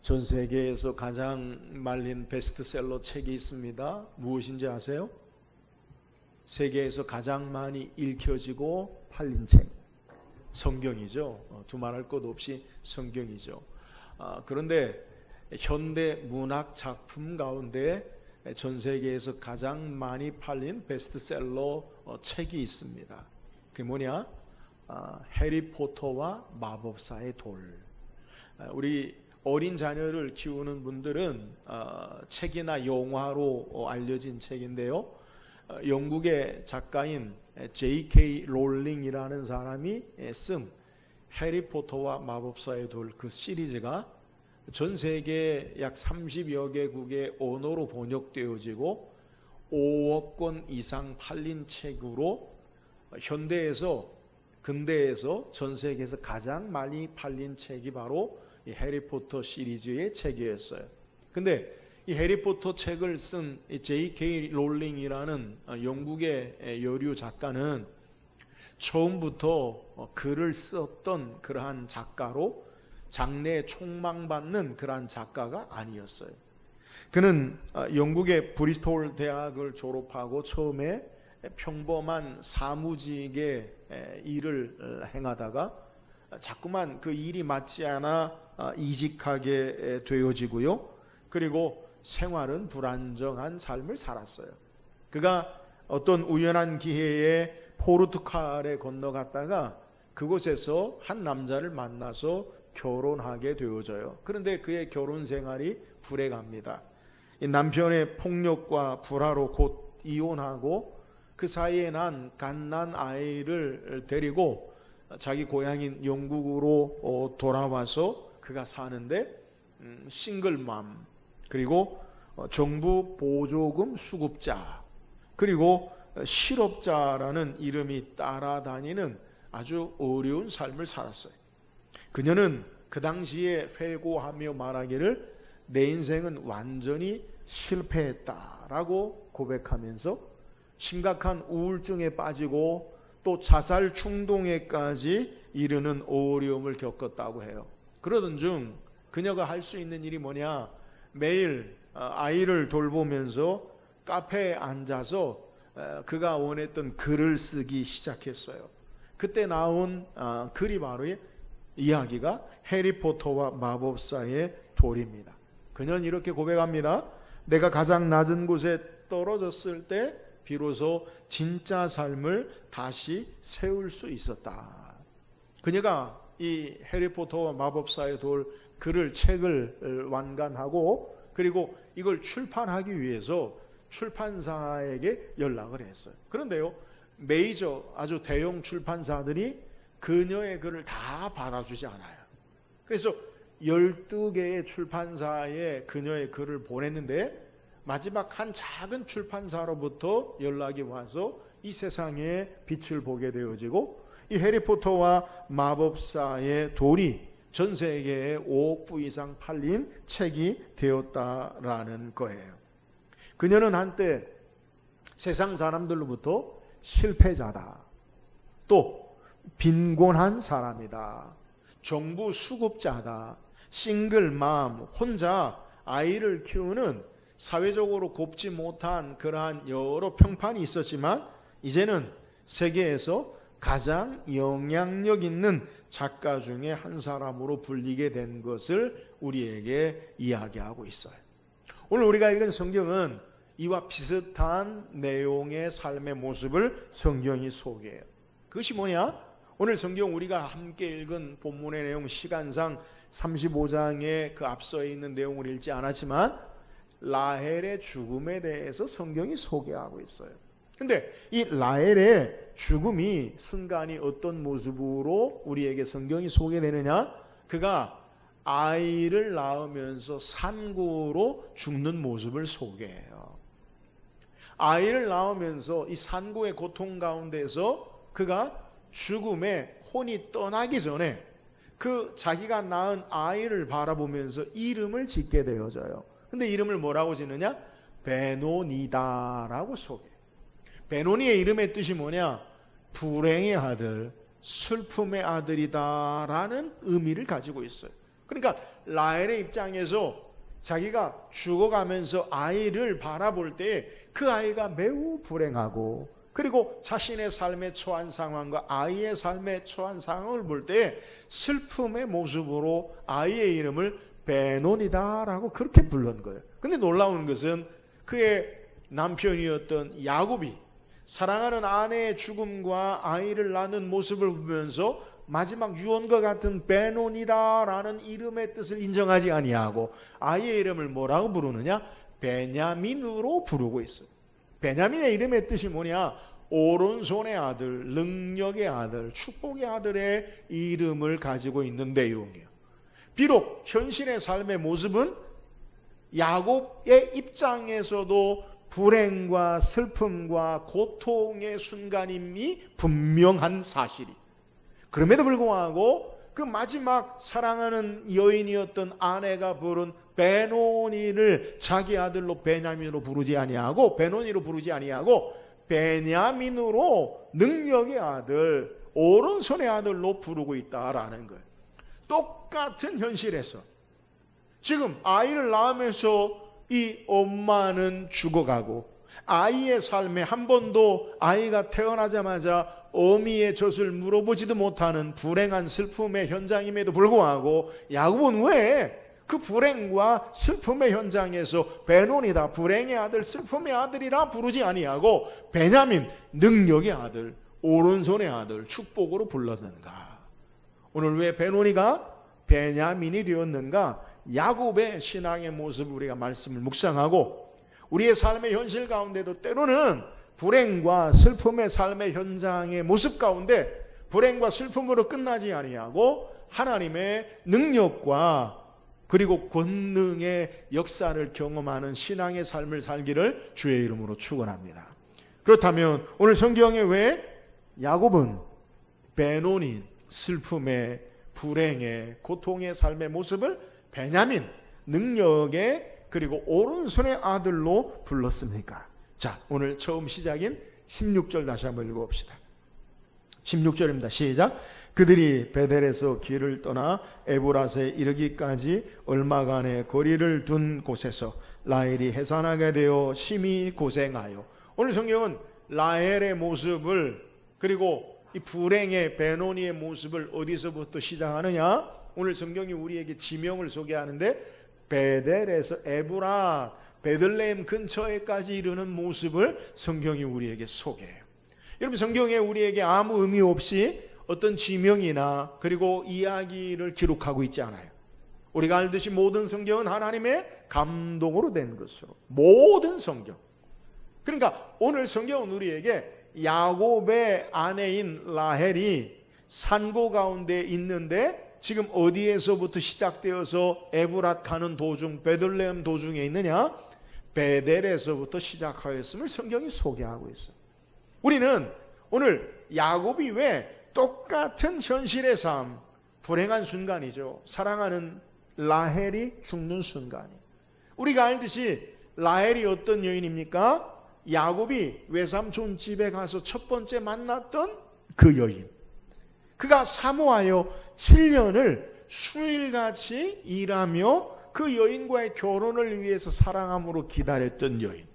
전 세계에서 가장 말린 베스트셀러 책이 있습니다. 무엇인지 아세요? 세계에서 가장 많이 읽혀지고 팔린 책, 성경이죠. 두말할 것 없이 성경이죠. 그런데 현대 문학 작품 가운데 전 세계에서 가장 많이 팔린 베스트셀러 책이 있습니다. 그게 뭐냐? 해리포터와 마법사의 돌. 우리 어린 자녀를 키우는 분들은 책이나 영화로 알려진 책인데요, 영국의 작가인 J.K. 롤링이라는 사람이 쓴 해리포터와 마법사의 돌, 그 시리즈가 전 세계 약 30여 개국의 언어로 번역되어지고 5억 권 이상 팔린 책으로 근대에서 전 세계에서 가장 많이 팔린 책이 바로 이 해리포터 시리즈의 책이었어요. 근데 이 해리포터 책을 쓴 J.K. 롤링이라는 영국의 여류 작가는 처음부터 글을 썼던 그러한 작가로 장래에 촉망받는 그러한 작가가 아니었어요. 그는 영국의 브리스톨 대학을 졸업하고 처음에 평범한 사무직의 일을 행하다가 자꾸만 그 일이 맞지 않아 이직하게 되어지고요. 그리고 생활은 불안정한 삶을 살았어요. 그가 어떤 우연한 기회에 포르투갈에 건너갔다가 그곳에서 한 남자를 만나서 결혼하게 되어져요. 그런데 그의 결혼 생활이 불행합니다. 이 남편의 폭력과 불화로 곧 이혼하고 그 사이에 난 갓난 아이를 데리고 자기 고향인 영국으로 돌아와서 그가 사는데 싱글맘, 그리고 정부 보조금 수급자, 그리고 실업자라는 이름이 따라다니는 아주 어려운 삶을 살았어요. 그녀는 그 당시에 회고하며 말하기를 내 인생은 완전히 실패했다라고 고백하면서 심각한 우울증에 빠지고 또 자살 충동에까지 이르는 어려움을 겪었다고 해요. 그러던 중 그녀가 할 수 있는 일이 뭐냐? 매일 아이를 돌보면서 카페에 앉아서 그가 원했던 글을 쓰기 시작했어요. 그때 나온 글이 바로 이야기가 해리포터와 마법사의 돌입니다. 그녀는 이렇게 고백합니다. 내가 가장 낮은 곳에 떨어졌을 때 비로소 진짜 삶을 다시 세울 수 있었다. 그녀가 이 해리포터와 마법사의 돌 책을 완간하고 그리고 이걸 출판하기 위해서 출판사에게 연락을 했어요. 그런데요, 메이저 아주 대형 출판사들이 그녀의 글을 다 받아주지 않아요. 그래서 12개의 출판사에 그녀의 글을 보냈는데 마지막 한 작은 출판사로부터 연락이 와서 이 세상에 빛을 보게 되어지고 이 해리포터와 마법사의 돌이 전 세계에 5억 부 이상 팔린 책이 되었다라는 거예요. 그녀는 한때 세상 사람들로부터 실패자다, 또 빈곤한 사람이다, 정부 수급자다, 싱글맘, 혼자 아이를 키우는 사회적으로 곱지 못한 그러한 여러 평판이 있었지만 이제는 세계에서 가장 영향력 있는 작가 중에 한 사람으로 불리게 된 것을 우리에게 이야기하고 있어요. 오늘 우리가 읽은 성경은 이와 비슷한 내용의 삶의 모습을 성경이 소개해요. 그것이 뭐냐? 오늘 성경 우리가 함께 읽은 본문의 내용, 시간상 35장에 그 앞서에 있는 내용을 읽지 않았지만 라헬의 죽음에 대해서 성경이 소개하고 있어요. 근데 이 라헬의 죽음이 순간이 어떤 모습으로 우리에게 성경이 소개되느냐? 그가 아이를 낳으면서 산고로 죽는 모습을 소개해요. 아이를 낳으면서 이 산고의 고통 가운데서 그가 죽음에 혼이 떠나기 전에 그 자기가 낳은 아이를 바라보면서 이름을 짓게 되어져요. 근데 이름을 뭐라고 짓느냐? 베노니다라고 소개해요. 베노니의 이름의 뜻이 뭐냐? 불행의 아들, 슬픔의 아들이다라는 의미를 가지고 있어요. 그러니까 라헬의 입장에서 자기가 죽어가면서 아이를 바라볼 때 그 아이가 매우 불행하고 그리고 자신의 삶에 처한 상황과 아이의 삶에 처한 상황을 볼 때 슬픔의 모습으로 아이의 이름을 베논이다라고 그렇게 부른 거예요. 근데 놀라운 것은 그의 남편이었던 야곱이 사랑하는 아내의 죽음과 아이를 낳는 모습을 보면서 마지막 유언과 같은 베논이다라는 이름의 뜻을 인정하지 아니하고 아이의 이름을 뭐라고 부르느냐? 베냐민으로 부르고 있어요. 베냐민의 이름의 뜻이 뭐냐? 오른손의 아들, 능력의 아들, 축복의 아들의 이름을 가지고 있는 내용이에요. 비록 현실의 삶의 모습은 야곱의 입장에서도 불행과 슬픔과 고통의 순간임이 분명한 사실이. 그럼에도 불구하고 그 마지막 사랑하는 여인이었던 아내가 부른 베노니를 자기 아들로 베냐민으로 부르지 아니하고 베노니로 부르지 아니하고 베냐민으로 능력의 아들, 오른손의 아들로 부르고 있다라는 거예요. 똑같은 현실에서 지금 아이를 낳으면서 이 엄마는 죽어가고 아이의 삶에 한 번도 아이가 태어나자마자 어미의 젖을 물어보지도 못하는 불행한 슬픔의 현장임에도 불구하고 야곱은 왜 그 불행과 슬픔의 현장에서 베논이다, 불행의 아들, 슬픔의 아들이라 부르지 아니하고 베냐민, 능력의 아들, 오른손의 아들, 축복으로 불렀는가? 오늘 왜 베논이가 베냐민이 되었는가? 야곱의 신앙의 모습을 우리가 말씀을 묵상하고 우리의 삶의 현실 가운데도 때로는 불행과 슬픔의 삶의 현장의 모습 가운데 불행과 슬픔으로 끝나지 아니하고 하나님의 능력과 그리고 권능의 역사를 경험하는 신앙의 삶을 살기를 주의 이름으로 축원합니다. 그렇다면 오늘 성경에 왜 야곱은 베논인 슬픔의 불행의 고통의 삶의 모습을 베냐민 능력의 그리고 오른손의 아들로 불렀습니까? 자, 오늘 처음 시작인 16절 다시 한번 읽어봅시다. 16절입니다. 시작. 그들이 베델에서 길을 떠나 에브라스에 이르기까지 얼마간의 거리를 둔 곳에서 라헬이 해산하게 되어 심히 고생하여. 오늘 성경은 라헬의 모습을 그리고 이 불행의 베노니의 모습을 어디서부터 시작하느냐? 오늘 성경이 우리에게 지명을 소개하는데 베델에서 에브라 베들레헴 근처에까지 이르는 모습을 성경이 우리에게 소개해요. 여러분, 성경에 우리에게 아무 의미 없이 어떤 지명이나 그리고 이야기를 기록하고 있지 않아요. 우리가 알듯이 모든 성경은 하나님의 감동으로 된 것으로 모든 성경. 그러니까 오늘 성경은 우리에게 야곱의 아내인 라헬이 산고 가운데 있는데 지금 어디에서부터 시작되어서 에브랏 가는 도중 베들레헴 도중에 있느냐? 베델에서부터 시작하였음을 성경이 소개하고 있어요. 우리는 오늘 야곱이 왜 똑같은 현실의 삶, 불행한 순간이죠. 사랑하는 라헬이 죽는 순간이. 우리가 알듯이 라헬이 어떤 여인입니까? 야곱이 외삼촌 집에 가서 첫 번째 만났던 그 여인. 그가 사모하여 7년을 수일같이 일하며 그 여인과의 결혼을 위해서 사랑함으로 기다렸던 여인.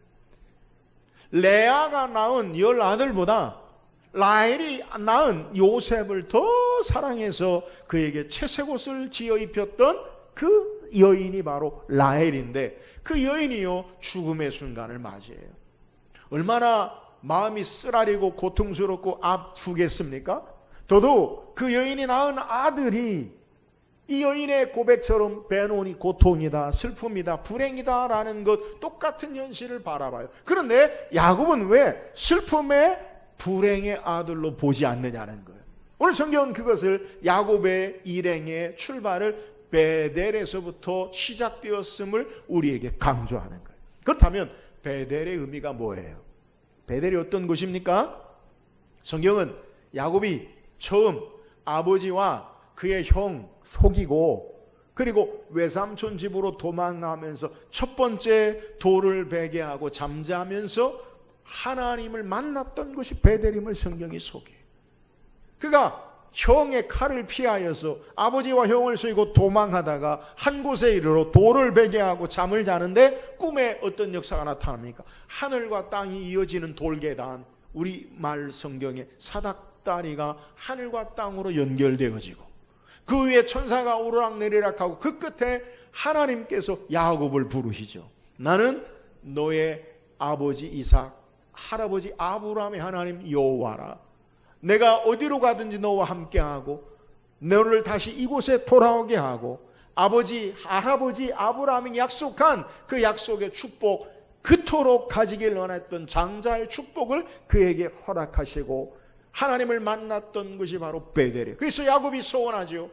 레아가 낳은 10아들보다 라헬이 낳은 요셉을 더 사랑해서 그에게 채색 옷을 지어 입혔던 그 여인이 바로 라헬인데 그 여인이요 죽음의 순간을 맞이해요. 얼마나 마음이 쓰라리고 고통스럽고 아프겠습니까? 더더욱 그 여인이 낳은 아들이 이 여인의 고백처럼 베논이 고통이다, 슬픔이다, 불행이다 라는 것 똑같은 현실을 바라봐요. 그런데 야곱은 왜 슬픔의 불행의 아들로 보지 않느냐는 거예요. 오늘 성경은 그것을 야곱의 일행의 출발을 베델에서부터 시작되었음을 우리에게 강조하는 거예요. 그렇다면 베델의 의미가 뭐예요? 베델이 어떤 곳입니까? 성경은 야곱이 처음 아버지와 그의 형 속이고 그리고 외삼촌 집으로 도망가면서 첫 번째 돌을 베게 하고 잠자면서 하나님을 만났던 것이 베델임을 성경이 소개해요. 그가 형의 칼을 피하여서 아버지와 형을 속이고 도망하다가 한 곳에 이르러 돌을 베게 하고 잠을 자는데 꿈에 어떤 역사가 나타납니까? 하늘과 땅이 이어지는 돌계단, 우리말 성경에 사닥다리가 하늘과 땅으로 연결되어지고 그 위에 천사가 오르락내리락하고 그 끝에 하나님께서 야곱을 부르시죠. 나는 너의 아버지 이삭, 할아버지 아브라함의 하나님 여호와라. 내가 어디로 가든지 너와 함께하고 너를 다시 이곳에 돌아오게 하고 아버지, 할아버지 아브라함이 약속한 그 약속의 축복, 그토록 가지길 원했던 장자의 축복을 그에게 허락하시고 하나님을 만났던 것이 바로 베델이에요. 그래서 야곱이 소원하죠.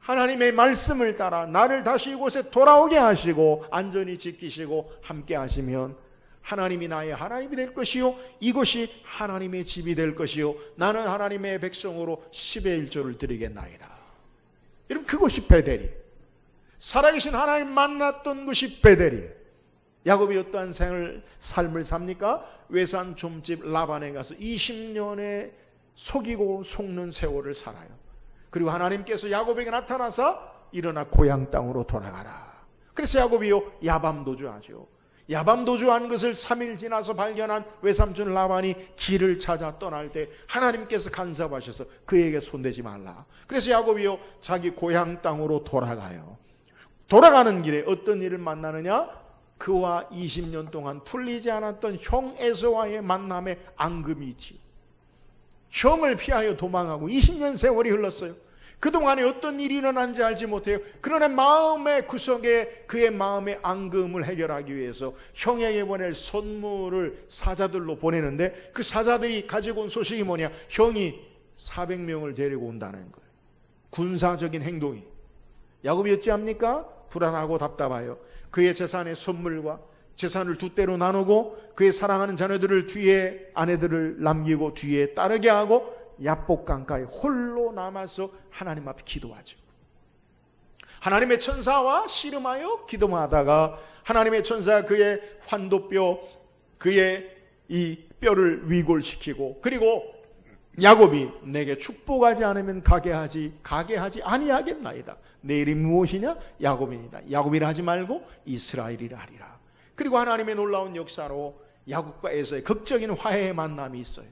하나님의 말씀을 따라 나를 다시 이곳에 돌아오게 하시고 안전히 지키시고 함께 하시면 하나님이 나의 하나님이 될 것이요 이곳이 하나님의 집이 될 것이요 나는 하나님의 백성으로 10의 1조를 드리겠나이다. 여러분, 그것이 베델이, 살아계신 하나님 만났던 것이 베델이. 야곱이 어떠한 삶을 삽니까? 외산 좀집 라반에 가서 20년의 속이고 속는 세월을 살아요. 그리고 하나님께서 야곱에게 나타나서 일어나 고향 땅으로 돌아가라. 그래서 야곱이요 야밤도주하죠. 야밤도주한 것을 3일 지나서 발견한 외삼촌 라반이 길을 찾아 떠날 때 하나님께서 간섭하셔서 그에게 손대지 말라. 그래서 야곱이요 자기 고향 땅으로 돌아가요. 돌아가는 길에 어떤 일을 만나느냐? 그와 20년 동안 풀리지 않았던 형 에서와의 만남의 앙금이 있지. 형을 피하여 도망하고 20년 세월이 흘렀어요. 그동안에 어떤 일이 일어난지 알지 못해요. 그러나 마음의 구석에 그의 마음의 앙금을 해결하기 위해서 형에게 보낼 선물을 사자들로 보내는데 그 사자들이 가지고 온 소식이 뭐냐? 형이 400명을 데리고 온다는 거예요. 군사적인 행동이. 야곱이 어찌합니까? 불안하고 답답해요. 그의 재산의 선물과 재산을 두 대로 나누고 그의 사랑하는 자녀들을 뒤에, 아내들을 남기고 뒤에 따르게 하고 야복강가에 홀로 남아서 하나님 앞에 기도하죠. 하나님의 천사와 씨름하여 기도하다가 하나님의 천사가 그의 환도뼈, 그의 이 뼈를 위골시키고 그리고 야곱이 내게 축복하지 않으면 가게 하지 아니하겠나이다. 내 이름이 무엇이냐? 야곱이니이다. 야곱이라 하지 말고 이스라엘이라 하리라. 그리고 하나님의 놀라운 역사로 야곱과 에서의 극적인 화해의 만남이 있어요.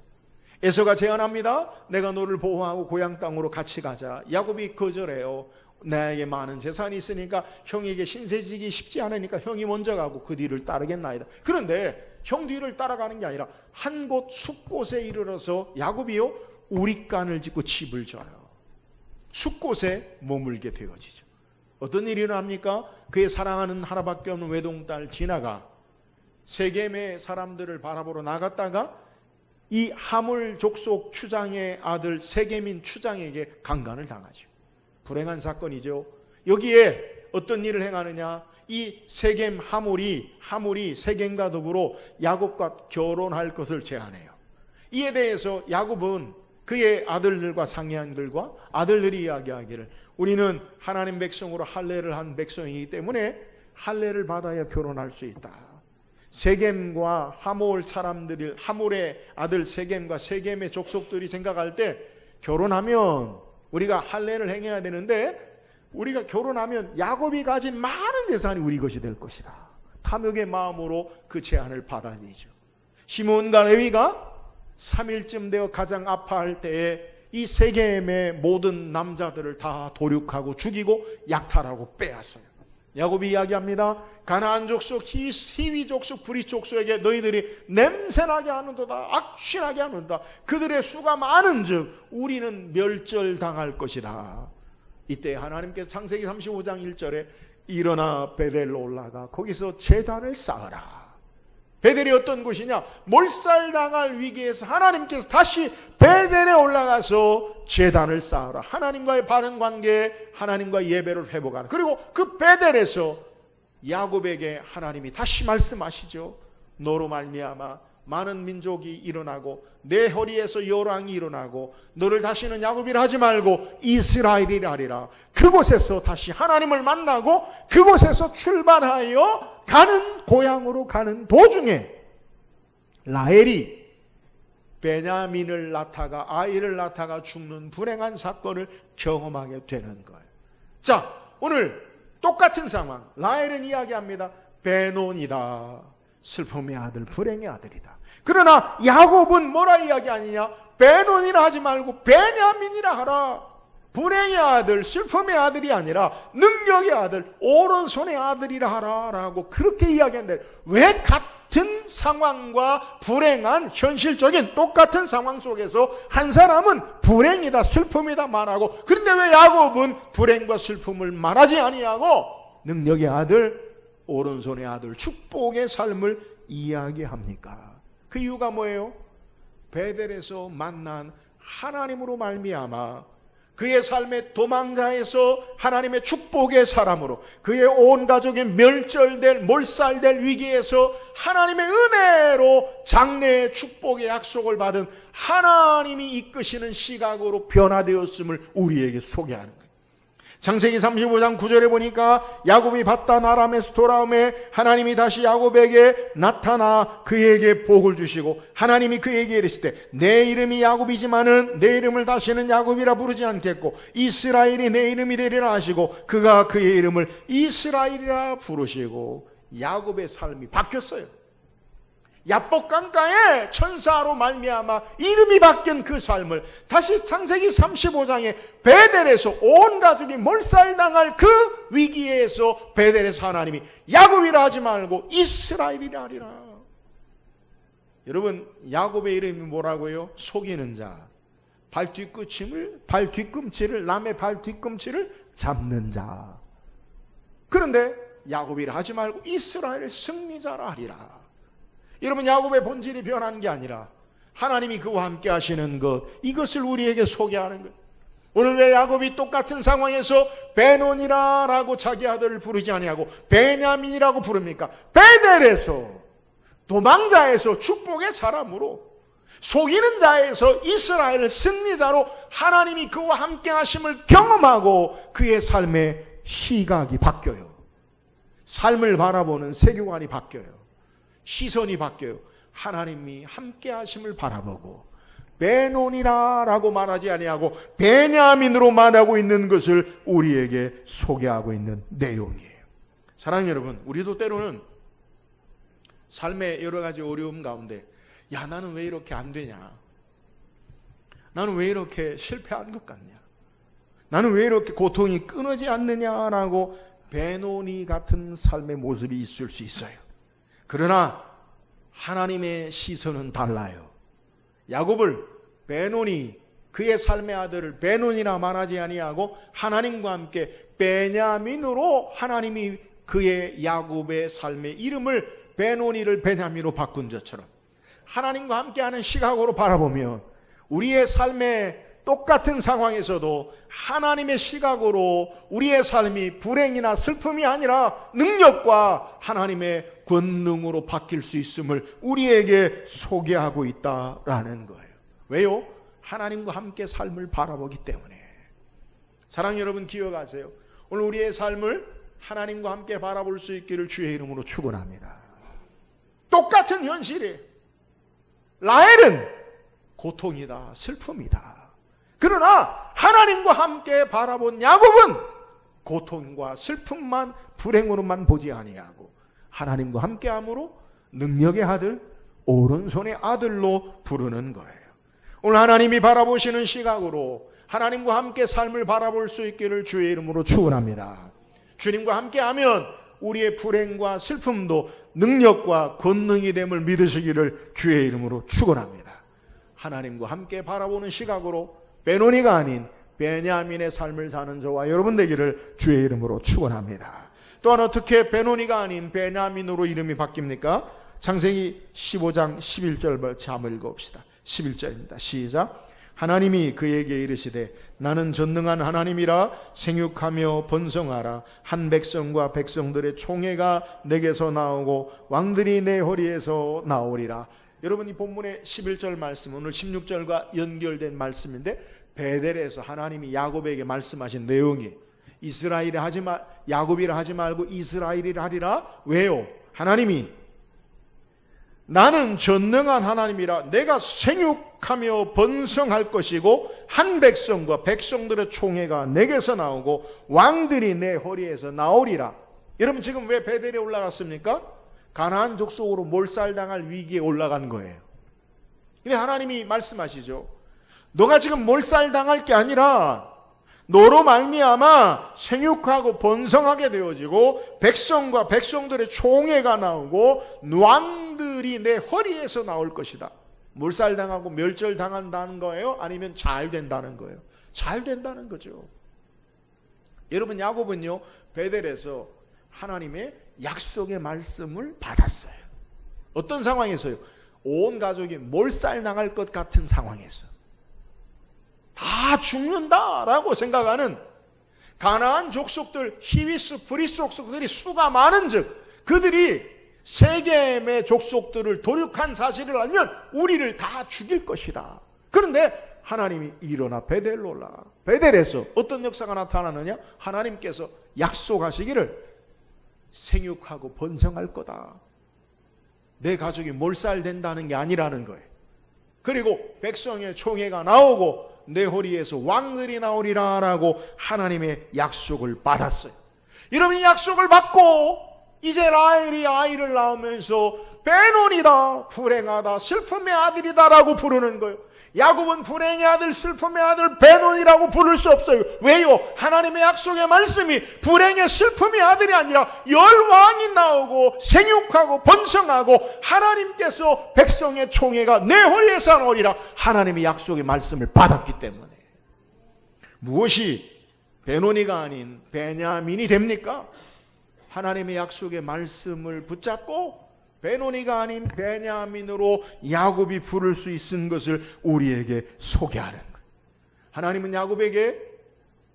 에서가 제안합니다. 내가 너를 보호하고 고향 땅으로 같이 가자. 야곱이 거절해요. 나에게 많은 재산이 있으니까 형에게 신세지기 쉽지 않으니까 형이 먼저 가고 그 뒤를 따르겠나이다. 그런데 형 뒤를 따라가는 게 아니라 한 곳 숲곳에 이르러서 야곱이요 우릿간을 짓고 집을 져요. 숲곳에 머물게 되어지죠. 어떤 일이 일어납니까? 그의 사랑하는 하나밖에 없는 외동딸 디나가 세겜의 사람들을 바라보러 나갔다가 이 하물 족속 추장의 아들 세겜인 추장에게 강간을 당하죠. 불행한 사건이죠. 여기에 어떤 일을 행하느냐? 이 세겜 하물이 세겜과 더불어 야곱과 결혼할 것을 제안해요. 이에 대해서 야곱은 그의 아들들과 상의한 글과 아들들이 이야기하기를 우리는 하나님 백성으로 할례를 한 백성이기 때문에 할례를 받아야 결혼할 수 있다. 세겜과 하몰 사람들이, 하몰의 아들 세겜과 세겜의 족속들이 생각할 때 결혼하면 우리가 할례를 행해야 되는데 우리가 결혼하면 야곱이 가진 많은 재산이 우리 것이 될 것이다. 탐욕의 마음으로 그 제안을 받아들이죠. 시므온과 레위가 3일쯤 되어 가장 아파할 때에 이 세겜의 모든 남자들을 다 도륙하고 죽이고 약탈하고 빼앗아요. 야곱이 이야기합니다. 가나안 족속, 히위 족속, 브리 족속에게 너희들이 냄새나게 하는도다, 악취나게 하는다. 그들의 수가 많은즉 우리는 멸절당할 것이다. 이때 하나님께서 창세기 35장 1절에 일어나 베델로 올라가 거기서 제단을 쌓으라. 베델이 어떤 곳이냐? 몰살당할 위기에서 하나님께서 다시 베델에 올라가서 제단을 쌓으라. 하나님과의 바른 관계, 하나님과 예배를 회복하라. 그리고 그 베델에서 야곱에게 하나님이 다시 말씀하시죠. 너로 말미암아 많은 민족이 일어나고 내 허리에서 여왕이 일어나고 너를 다시는 야곱이라 하지 말고 이스라엘이라 하리라. 그곳에서 다시 하나님을 만나고 그곳에서 출발하여 가는 고향으로 가는 도중에 라헬이 베냐민을 낳다가 아이를 낳다가 죽는 불행한 사건을 경험하게 되는 거예요. 자, 오늘 똑같은 상황. 라헬은 이야기합니다. 베논이다. 슬픔의 아들, 불행의 아들이다. 그러나 야곱은 뭐라 이야기하느냐? 베논이라 하지 말고 베냐민이라 하라. 불행의 아들, 슬픔의 아들이 아니라 능력의 아들, 오른손의 아들이라 하라라고 그렇게 이야기한대. 왜 같은 상황과 불행한 현실적인 똑같은 상황 속에서 한 사람은 불행이다, 슬픔이다 말하고, 그런데 왜 야곱은 불행과 슬픔을 말하지 아니하고 능력의 아들, 오른손의 아들, 축복의 삶을 이야기합니까? 그 이유가 뭐예요? 베델에서 만난 하나님으로 말미암아 그의 삶의 도망자에서 하나님의 축복의 사람으로, 그의 온 가족이 멸절될, 몰살될 위기에서 하나님의 은혜로 장래의 축복의 약속을 받은 하나님이 이끄시는 시각으로 변화되었음을 우리에게 소개하는 거예요. 창세기 35장 9절에 보니까 야곱이 바단 아람에서 돌아오매 하나님이 다시 야곱에게 나타나 그에게 복을 주시고, 하나님이 그에게 이르시되 내 이름이 야곱이지만은 내 이름을 다시는 야곱이라 부르지 않겠고 이스라엘이 내 이름이 되리라 하시고, 그가 그의 이름을 이스라엘이라 부르시고, 야곱의 삶이 바뀌었어요. 야복강가에 천사로 말미암아 이름이 바뀐 그 삶을 다시 창세기 35장에 베델에서 온 가족이 몰살당할 그 위기에서 베델에서 하나님이 야곱이라 하지 말고 이스라엘이라 하리라. 여러분, 야곱의 이름이 뭐라고요? 속이는 자, 발뒤꿈치를 남의 발뒤꿈치를 잡는 자. 그런데 야곱이라 하지 말고 이스라엘 승리자라 하리라. 여러분, 야곱의 본질이 변한 게 아니라 하나님이 그와 함께 하시는 것, 이것을 우리에게 소개하는 것. 오늘 왜 야곱이 똑같은 상황에서 베논이라고 자기 아들을 부르지 아니하고 베냐민이라고 부릅니까? 베델에서, 도망자에서 축복의 사람으로, 속이는 자에서 이스라엘 승리자로 하나님이 그와 함께 하심을 경험하고 그의 삶의 시각이 바뀌어요. 삶을 바라보는 세계관이 바뀌어요. 시선이 바뀌어요. 하나님이 함께 하심을 바라보고 베논이라고 말하지 아니하고 베냐민으로 말하고 있는 것을 우리에게 소개하고 있는 내용이에요. 사랑하는 여러분, 우리도 때로는 삶의 여러 가지 어려움 가운데, 야, 나는 왜 이렇게 안 되냐? 나는 왜 이렇게 실패한 것 같냐? 나는 왜 이렇게 고통이 끊어지 않느냐라고 베논이 같은 삶의 모습이 있을 수 있어요. 그러나 하나님의 시선은 달라요. 야곱을 베논이, 그의 삶의 아들을 베논이라 말하지 아니하고 하나님과 함께 베냐민으로, 하나님이 그의 야곱의 삶의 이름을 베논이를 베냐민으로 바꾼 것처럼 하나님과 함께하는 시각으로 바라보면 우리의 삶의 똑같은 상황에서도 하나님의 시각으로 우리의 삶이 불행이나 슬픔이 아니라 능력과 하나님의 권능으로 바뀔 수 있음을 우리에게 소개하고 있다라는 거예요. 왜요? 하나님과 함께 삶을 바라보기 때문에. 사랑하는 여러분, 기억하세요. 오늘 우리의 삶을 하나님과 함께 바라볼 수 있기를 주의 이름으로 축원합니다. 똑같은 현실이, 라헬은 고통이다, 슬픔이다. 그러나 하나님과 함께 바라본 야곱은 고통과 슬픔만, 불행으로만 보지 아니하고 하나님과 함께함으로 능력의 아들, 오른손의 아들로 부르는 거예요. 오늘 하나님이 바라보시는 시각으로 하나님과 함께 삶을 바라볼 수 있기를 주의 이름으로 축원합니다. 주님과 함께하면 우리의 불행과 슬픔도 능력과 권능이 됨을 믿으시기를 주의 이름으로 축원합니다. 하나님과 함께 바라보는 시각으로 베논이가 아닌 베냐민의 삶을 사는 저와 여러분 되기를 주의 이름으로 축원합니다. 또한 어떻게 베논이가 아닌 베냐민으로 이름이 바뀝니까? 창세기 15장 11절 한번 읽어봅시다. 11절입니다. 시작. 하나님이 그에게 이르시되 나는 전능한 하나님이라 생육하며 번성하라. 한 백성과 백성들의 총회가 내게서 나오고 왕들이 내 허리에서 나오리라. 여러분, 이 본문의 11절 말씀, 오늘 16절과 연결된 말씀인데, 베델에서 하나님이 야곱에게 말씀하신 내용이 이스라엘이라 하지 마, 야곱이라 하지 말고 이스라엘이라 하리라. 왜요? 하나님이 나는 전능한 하나님이라 내가 생육하며 번성할 것이고 한 백성과 백성들의 총회가 내게서 나오고 왕들이 내 허리에서 나오리라. 여러분 지금 왜 베델에 올라갔습니까? 가나안 족속으로 몰살당할 위기에 올라간 거예요. 근데 하나님이 말씀하시죠. 너가 지금 몰살당할 게 아니라 너로 말미암아 생육하고 번성하게 되어지고 백성과 백성들의 총회가 나오고 왕들이 내 허리에서 나올 것이다. 몰살당하고 멸절당한다는 거예요? 아니면 잘 된다는 거예요? 잘 된다는 거죠. 여러분 야곱은요 베델에서 하나님의 약속의 말씀을 받았어요. 어떤 상황에서요? 온 가족이 몰살당할 것 같은 상황에서 다 죽는다라고 생각하는 가나안 족속들, 히위스, 브리스 족속들이 수가 많은즉 그들이 세겜의 족속들을 도륙한 사실을 알면 우리를 다 죽일 것이다. 그런데 하나님이 일어나 베델로 올라가. 베델에서 어떤 역사가 나타나느냐? 하나님께서 약속하시기를 생육하고 번성할 거다. 내 가족이 몰살된다는 게 아니라는 거예요. 그리고 백성의 총회가 나오고 내 허리에서 왕들이 나오리라 라고 하나님의 약속을 받았어요. 여러분이 약속을 받고 이제 라헬이 아이를 낳으면서 베논이다, 불행하다, 슬픔의 아들이다 라고 부르는 거예요. 야곱은 불행의 아들, 슬픔의 아들 베논이라고 부를 수 없어요. 왜요? 하나님의 약속의 말씀이 불행의 슬픔의 아들이 아니라 열왕이 나오고 생육하고 번성하고 하나님께서 백성의 총회가 내 허리에서 나오리라 하나님의 약속의 말씀을 받았기 때문에. 무엇이 베논이가 아닌 베냐민이 됩니까? 하나님의 약속의 말씀을 붙잡고 베논이가 아닌 베냐민으로 야곱이 부를 수 있는 것을 우리에게 소개하는 거예요. 하나님은 야곱에게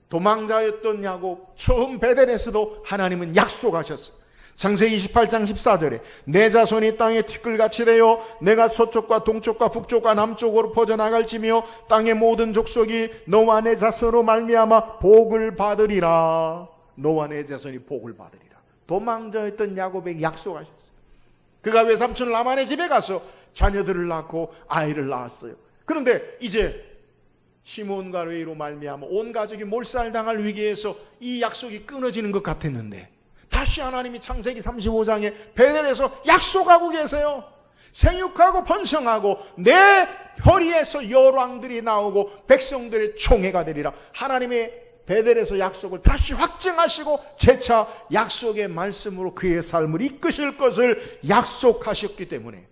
도망자였던 야곱 처음 베델에서도 하나님은 약속하셨어요. 창세기 28장 14절에 내 자손이 땅에 티끌같이 되어 내가 서쪽과 동쪽과 북쪽과 남쪽으로 퍼져나갈지며 땅의 모든 족속이 너와 내 자손으로 말미암아 복을 받으리라. 너와 내 자손이 복을 받으리라. 도망자였던 야곱에게 약속하셨어요. 그가 외삼촌 라반의 집에 가서 자녀들을 낳고 아이를 낳았어요. 그런데 이제 시몬과 레위로 말미암아 온 가족이 몰살당할 위기에서 이 약속이 끊어지는 것 같았는데 다시 하나님이 창세기 35장에 베델에서 약속하고 계세요. 생육하고 번성하고 내 허리에서 열왕들이 나오고 백성들의 총회가 되리라. 하나님의 베델에서 약속을 다시 확증하시고 재차 약속의 말씀으로 그의 삶을 이끄실 것을 약속하셨기 때문에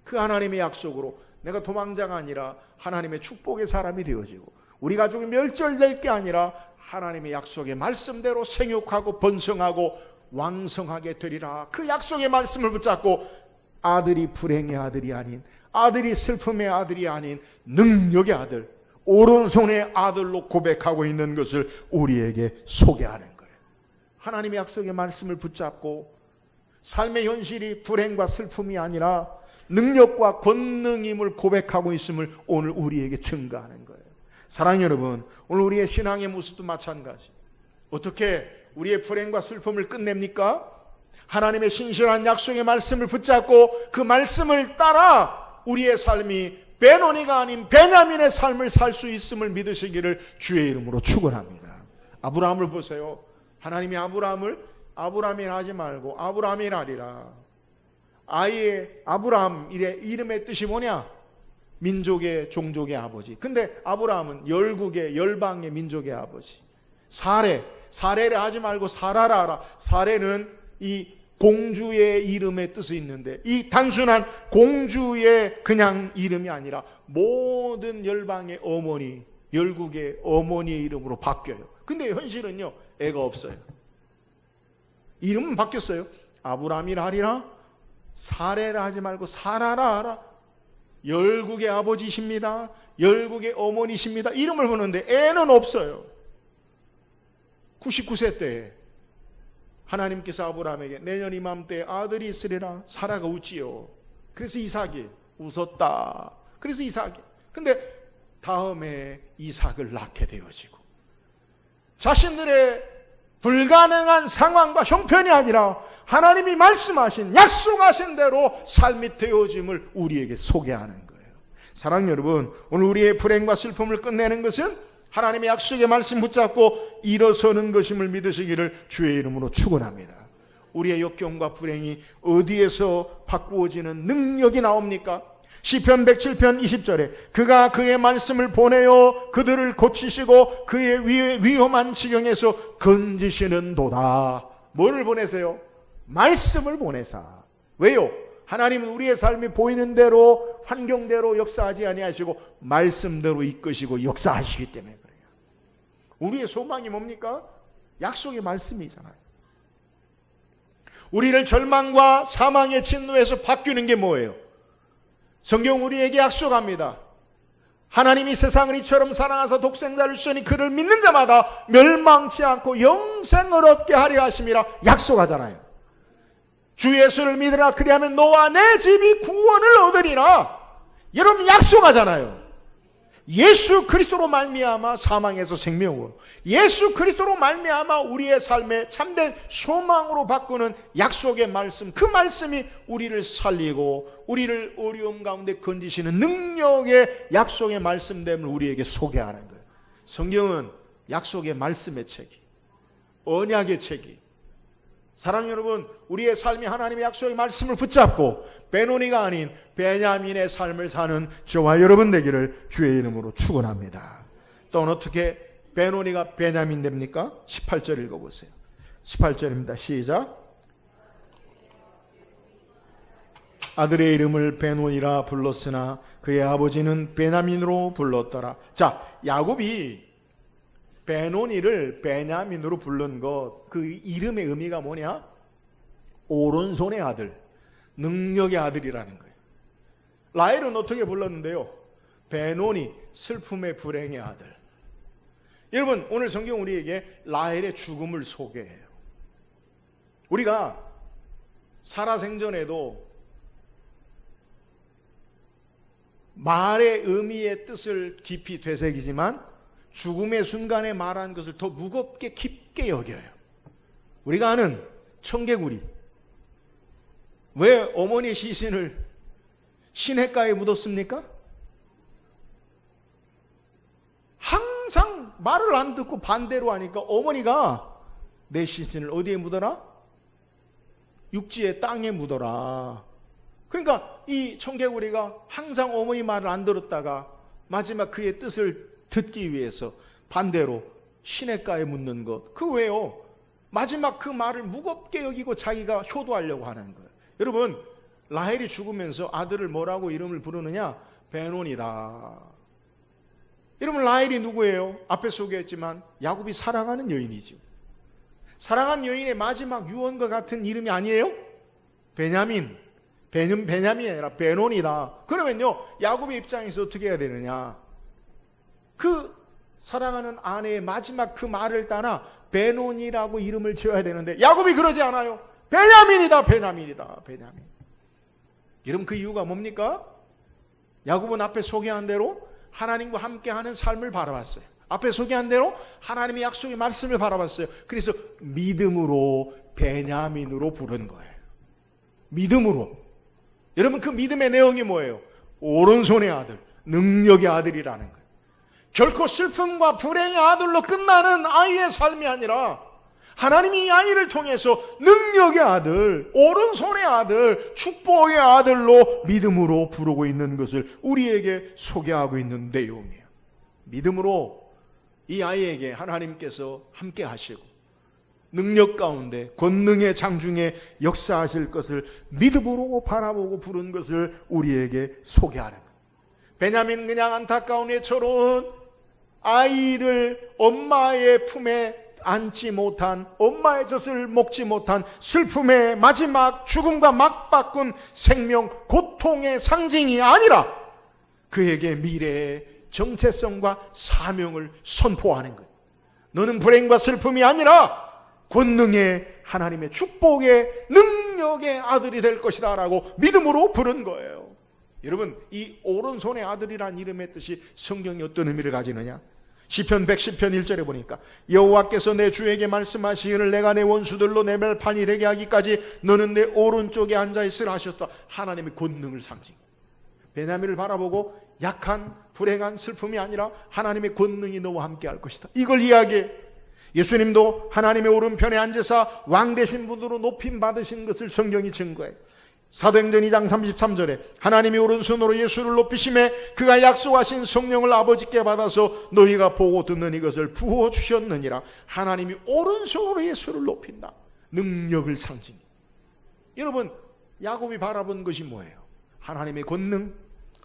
그 하나님의 약속으로 내가 도망자가 아니라 하나님의 축복의 사람이 되어지고 우리 가족이 멸절될 게 아니라 하나님의 약속의 말씀대로 생육하고 번성하고 왕성하게 되리라. 그 약속의 말씀을 붙잡고 아들이 불행의 아들이 아닌, 아들이 슬픔의 아들이 아닌 능력의 아들, 오른손의 아들로 고백하고 있는 것을 우리에게 소개하는 거예요. 하나님의 약속의 말씀을 붙잡고 삶의 현실이 불행과 슬픔이 아니라 능력과 권능임을 고백하고 있음을 오늘 우리에게 증거하는 거예요. 사랑하는 여러분, 오늘 우리의 신앙의 모습도 마찬가지. 어떻게 우리의 불행과 슬픔을 끝냅니까? 하나님의 신실한 약속의 말씀을 붙잡고 그 말씀을 따라 우리의 삶이 베논이가 아닌 베냐민의 삶을 살 수 있음을 믿으시기를 주의 이름으로 축원합니다. 아브라함을 보세요. 하나님이 아브라함이라 하지 말고 아브라함이라 하리라. 아이의 아브라함 이름의 뜻이 뭐냐? 민족의 종족의 아버지. 근데 아브라함은 열국의 열방의 민족의 아버지. 사레를 하지 말고 사라라 하라. 사레는 이 공주의 이름의 뜻이 있는데 이 단순한 공주의 그냥 이름이 아니라 모든 열방의 어머니, 열국의 어머니의 이름으로 바뀌어요. 근데 현실은요, 애가 없어요. 이름은 바뀌었어요. 아브라함이라 하리라, 사레라 하지 말고 사라라 하라. 열국의 아버지십니다. 열국의 어머니십니다. 이름을 보는데 애는 없어요. 99세 때에 하나님께서 아브라함에게 내년 이맘때 아들이 있으리라. 사라가 웃지요. 그래서 이삭이 웃었다. 그래서 이삭이. 근데 다음에 이삭을 낳게 되어지고 자신들의 불가능한 상황과 형편이 아니라 하나님이 말씀하신 약속하신 대로 삶이 되어짐을 우리에게 소개하는 거예요. 사랑하는 여러분, 오늘 우리의 불행과 슬픔을 끝내는 것은 하나님의 약속의 말씀 붙잡고 일어서는 것임을 믿으시기를 주의 이름으로 축원합니다. 우리의 역경과 불행이 어디에서 바꾸어지는 능력이 나옵니까? 시편 107편 20절에 그가 그의 말씀을 보내어 그들을 고치시고 그의 위험한 지경에서 건지시는 도다. 뭐를 보내세요? 말씀을 보내사. 왜요? 하나님은 우리의 삶이 보이는 대로 환경대로 역사하지 아니하시고 말씀대로 이끄시고 역사하시기 때문에 그래요. 우리의 소망이 뭡니까? 약속의 말씀이잖아요. 우리를 절망과 사망의 진노에서 바뀌는 게 뭐예요? 성경 우리에게 약속합니다. 하나님이 세상을 이처럼 사랑하사 독생자를 주시니 그를 믿는 자마다 멸망치 않고 영생을 얻게 하려 하심이라 약속하잖아요. 주 예수를 믿으라 그리하면 너와 내 집이 구원을 얻으리라. 여러분 약속하잖아요. 예수 그리스도로 말미암아 사망에서 생명으로, 예수 그리스도로 말미암아 우리의 삶에 참된 소망으로 바꾸는 약속의 말씀, 그 말씀이 우리를 살리고 우리를 어려움 가운데 건지시는 능력의 약속의 말씀됨을 우리에게 소개하는 거예요. 성경은 약속의 말씀의 책이, 언약의 책이, 사랑하는 여러분, 우리의 삶이 하나님의 약속의 말씀을 붙잡고 베노니가 아닌 베냐민의 삶을 사는 저와 여러분 되기를 주의 이름으로 축원합니다. 또는 어떻게 베노니가 베냐민 됩니까? 18절 읽어보세요. 18절입니다. 시작. 아들의 이름을 베노니라 불렀으나 그의 아버지는 베냐민으로 불렀더라. 자, 야곱이 베노니를 베냐민으로 부른 것, 그 이름의 의미가 뭐냐? 오른손의 아들, 능력의 아들이라는 거예요. 라헬은 어떻게 불렀는데요? 베노니, 슬픔의 불행의 아들. 여러분, 오늘 성경 우리에게 라헬의 죽음을 소개해요. 우리가 살아생전에도 말의 의미의 뜻을 깊이 되새기지만 죽음의 순간에 말한 것을 더 무겁게 깊게 여겨요. 우리가 아는 청개구리, 왜 어머니 시신을 시냇가에 묻었습니까? 항상 말을 안 듣고 반대로 하니까 어머니가 내 시신을 어디에 묻어라? 육지에 땅에 묻어라. 그러니까 이 청개구리가 항상 어머니 말을 안 들었다가 마지막 그의 뜻을 듣기 위해서 반대로 시냇가에 묻는 것. 그 왜요? 마지막 그 말을 무겁게 여기고 자기가 효도하려고 하는 거예요. 여러분, 라헬이 죽으면서 아들을 뭐라고 이름을 부르느냐? 베노니다. 여러분, 라헬이 누구예요? 앞에 소개했지만 야곱이 사랑하는 여인이죠. 사랑하는 여인의 마지막 유언과 같은 이름이 아니에요? 베냐민이 아니라 베노니다. 그러면요, 야곱의 입장에서 어떻게 해야 되느냐? 그 사랑하는 아내의 마지막 그 말을 따라 베노니라고 이름을 지어야 되는데 야곱이 그러지 않아요. 베냐민이다. 여러분, 그 이유가 뭡니까? 야곱은 앞에 소개한 대로 하나님과 함께하는 삶을 바라봤어요. 앞에 소개한 대로 하나님의 약속의 말씀을 바라봤어요. 그래서 믿음으로 베냐민으로 부른 거예요. 믿음으로. 여러분, 그 믿음의 내용이 뭐예요? 오른손의 아들, 능력의 아들이라는 거예요. 결코 슬픔과 불행의 아들로 끝나는 아이의 삶이 아니라 하나님이 이 아이를 통해서 능력의 아들, 오른손의 아들, 축복의 아들로 믿음으로 부르고 있는 것을 우리에게 소개하고 있는 내용이에요. 믿음으로 이 아이에게 하나님께서 함께 하시고 능력 가운데 권능의 장중에 역사하실 것을 믿음으로 바라보고 부른 것을 우리에게 소개하는 거예요. 베냐민은 그냥 안타까운 애처로운 아이를 엄마의 품에 안지 못한, 엄마의 젖을 먹지 못한 슬픔의 마지막 죽음과 맞바꾼 생명, 고통의 상징이 아니라 그에게 미래의 정체성과 사명을 선포하는 거예요. 너는 불행과 슬픔이 아니라 권능의 하나님의 축복의 능력의 아들이 될 것이다 라고 믿음으로 부른 거예요. 여러분, 이 오른손의 아들이란 이름의 뜻이 성경이 어떤 의미를 가지느냐? 시편 110편 1절에 보니까 여호와께서 내 주에게 말씀하시기를 내가 내 원수들로 내 발판이 되게 하기까지 너는 내 오른쪽에 앉아있으라 하셨다. 하나님의 권능을 상징. 베냐민을 바라보고 약한 불행한 슬픔이 아니라 하나님의 권능이 너와 함께 할 것이다. 이걸 이야기해. 예수님도 하나님의 오른편에 앉으사 왕 되신 분으로 높임 받으신 것을 성경이 증거해. 사도행전 2장 33절에 하나님이 오른손으로 예수를 높이심에 그가 약속하신 성령을 아버지께 받아서 너희가 보고 듣는 이것을 부어주셨느니라. 하나님이 오른손으로 예수를 높인다. 능력을 상징. 여러분, 야곱이 바라본 것이 뭐예요? 하나님의 권능,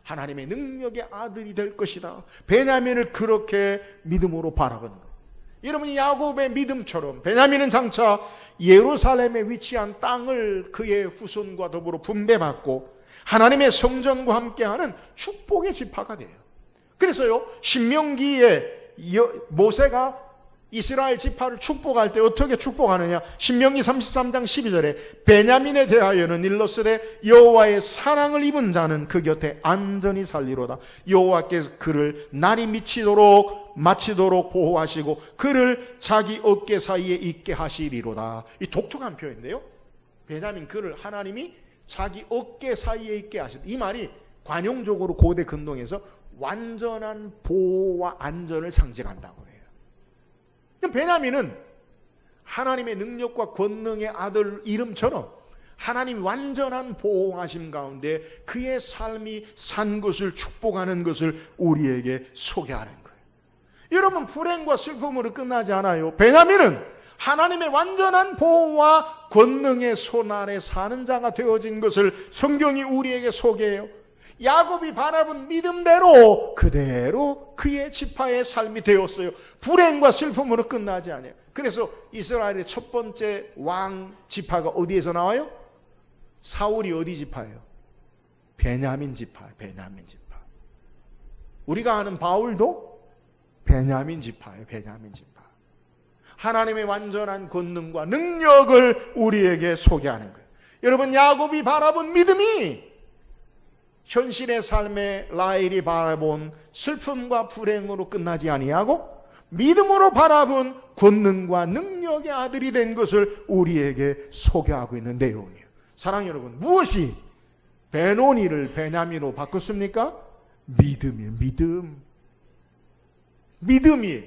하나님의 능력의 아들이 될 것이다. 베냐민을 그렇게 믿음으로 바라보는 것. 여러분, 야곱의 믿음처럼 베냐민은 장차 예루살렘에 위치한 땅을 그의 후손과 더불어 분배받고 하나님의 성전과 함께하는 축복의 지파가 돼요. 그래서요, 신명기에 모세가 이스라엘 지파를 축복할 때 어떻게 축복하느냐? 신명기 33장 12절에 베냐민에 대하여는 일렀으되 여호와의 사랑을 입은 자는 그 곁에 안전히 살리로다. 여호와께서 그를 날이 마치도록 보호하시고 그를 자기 어깨 사이에 있게 하시리로다. 이 독특한 표현인데요, 베냐민 그를 하나님이 자기 어깨 사이에 있게 하시다. 이 말이 관용적으로 고대 근동에서 완전한 보호와 안전을 상징한다고 해요. 베냐민은 하나님의 능력과 권능의 아들 이름처럼 하나님 완전한 보호하심 가운데 그의 삶이 산 것을 축복하는 것을 우리에게 소개하는 거예요. 여러분, 불행과 슬픔으로 끝나지 않아요. 베냐민은 하나님의 완전한 보호와 권능의 손 아래 사는 자가 되어진 것을 성경이 우리에게 소개해요. 야곱이 바라본 믿음대로 그대로 그의 지파의 삶이 되었어요. 불행과 슬픔으로 끝나지 않아요. 그래서 이스라엘의 첫 번째 왕 지파가 어디에서 나와요? 사울이 어디 지파예요? 베냐민 지파예요. 베냐민 지파. 우리가 아는 바울도 베냐민 지파예요. 베냐민 지파. 하나님의 완전한 권능과 능력을 우리에게 소개하는 거예요. 여러분, 야곱이 바라본 믿음이 현실의 삶에 라헬이 바라본 슬픔과 불행으로 끝나지 아니하고 믿음으로 바라본 권능과 능력의 아들이 된 것을 우리에게 소개하고 있는 내용이에요. 사랑하는 여러분, 무엇이 베노니를 베냐민으로 바꿨습니까? 믿음이에요. 믿음이에요.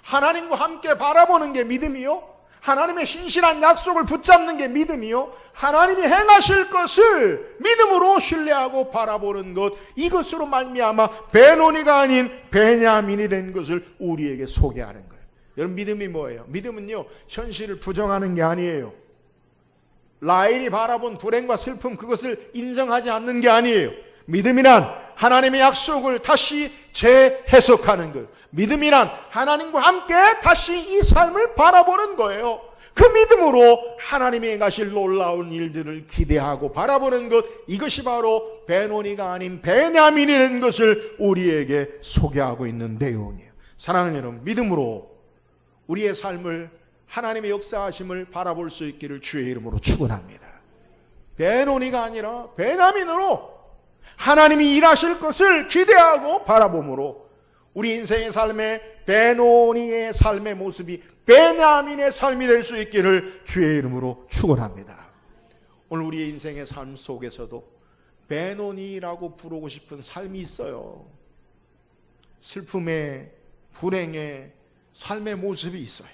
하나님과 함께 바라보는 게 믿음이요, 하나님의 신실한 약속을 붙잡는 게 믿음이요, 하나님이 행하실 것을 믿음으로 신뢰하고 바라보는 것, 이것으로 말미암아 베노니가 아닌 베냐민이 된 것을 우리에게 소개하는 거예요. 여러분, 믿음이 뭐예요? 믿음은요, 현실을 부정하는 게 아니에요. 라헬이 바라본 불행과 슬픔, 그것을 인정하지 않는 게 아니에요. 믿음이란 하나님의 약속을 다시 재해석하는 거예요. 믿음이란 하나님과 함께 다시 이 삶을 바라보는 거예요. 그 믿음으로 하나님이 행하실 놀라운 일들을 기대하고 바라보는 것, 이것이 바로 베노니가 아닌 베냐민이라는 것을 우리에게 소개하고 있는 내용이에요. 사랑하는 여러분, 믿음으로 우리의 삶을 하나님의 역사하심을 바라볼 수 있기를 주의 이름으로 축원합니다. 베노니가 아니라 베냐민으로 하나님이 일하실 것을 기대하고 바라봄으로 우리 인생의 삶에 베노니의 삶의 모습이 베냐민의 삶이 될 수 있기를 주의 이름으로 축원합니다. 오늘 우리의 인생의 삶 속에서도 베노니라고 부르고 싶은 삶이 있어요. 슬픔의, 불행의 삶의 모습이 있어요.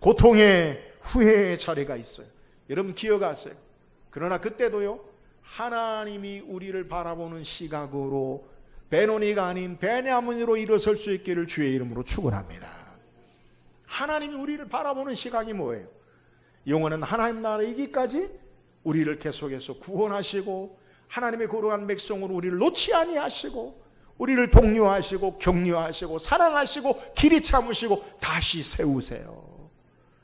고통의, 후회의 자리가 있어요. 여러분 기억하세요. 그러나 그때도요, 하나님이 우리를 바라보는 시각으로 베노니가 아닌 베냐민으로 일어설 수 있기를 주의 이름으로 축원합니다. 하나님이 우리를 바라보는 시각이 뭐예요? 영원한 하나님 나라에 이기까지 우리를 계속해서 구원하시고 하나님의 거룩한 백성으로 우리를 놓지 아니하시고 우리를 독려하시고 격려하시고 사랑하시고 길이 참으시고 다시 세우세요.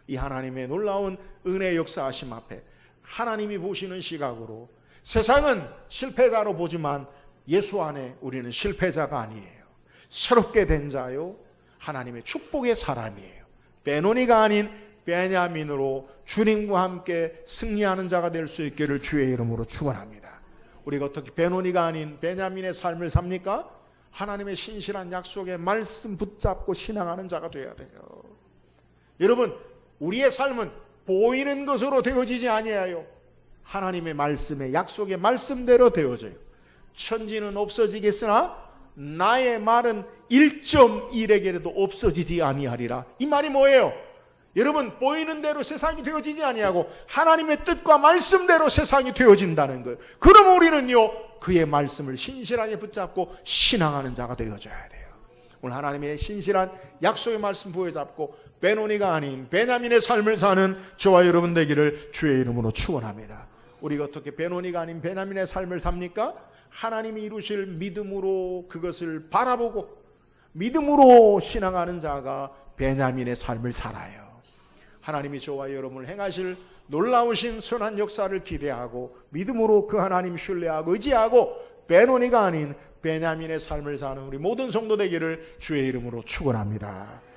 이 하나님의 놀라운 은혜의 역사하심 앞에 하나님이 보시는 시각으로 세상은 실패자로 보지만 예수 안에 우리는 실패자가 아니에요. 새롭게 된 자요, 하나님의 축복의 사람이에요. 베노니가 아닌 베냐민으로 주님과 함께 승리하는 자가 될 수 있기를 주의 이름으로 축원합니다. 우리가 어떻게 베노니가 아닌 베냐민의 삶을 삽니까? 하나님의 신실한 약속의 말씀 붙잡고 신앙하는 자가 되어야 돼요. 여러분, 우리의 삶은 보이는 것으로 되어지지 아니하여 하나님의 말씀에 약속의 말씀대로 되어져요. 천지는 없어지겠으나 나의 말은 1.1에게라도 없어지지 아니하리라. 이 말이 뭐예요? 여러분, 보이는 대로 세상이 되어지지 아니하고 하나님의 뜻과 말씀대로 세상이 되어진다는 거예요. 그럼 우리는요, 그의 말씀을 신실하게 붙잡고 신앙하는 자가 되어져야 돼요. 오늘 하나님의 신실한 약속의 말씀 부여잡고 베노니가 아닌 베냐민의 삶을 사는 저와 여러분 되기를 주의 이름으로 축원합니다. 우리가 어떻게 베노니가 아닌 베냐민의 삶을 삽니까? 하나님이 이루실 믿음으로 그것을 바라보고 믿음으로 신앙하는 자가 베냐민의 삶을 살아요. 하나님이 저와 여러분을 행하실 놀라우신 선한 역사를 기대하고 믿음으로 그 하나님 신뢰하고 의지하고 베노니가 아닌 베냐민의 삶을 사는 우리 모든 성도 되기를 주의 이름으로 축원합니다.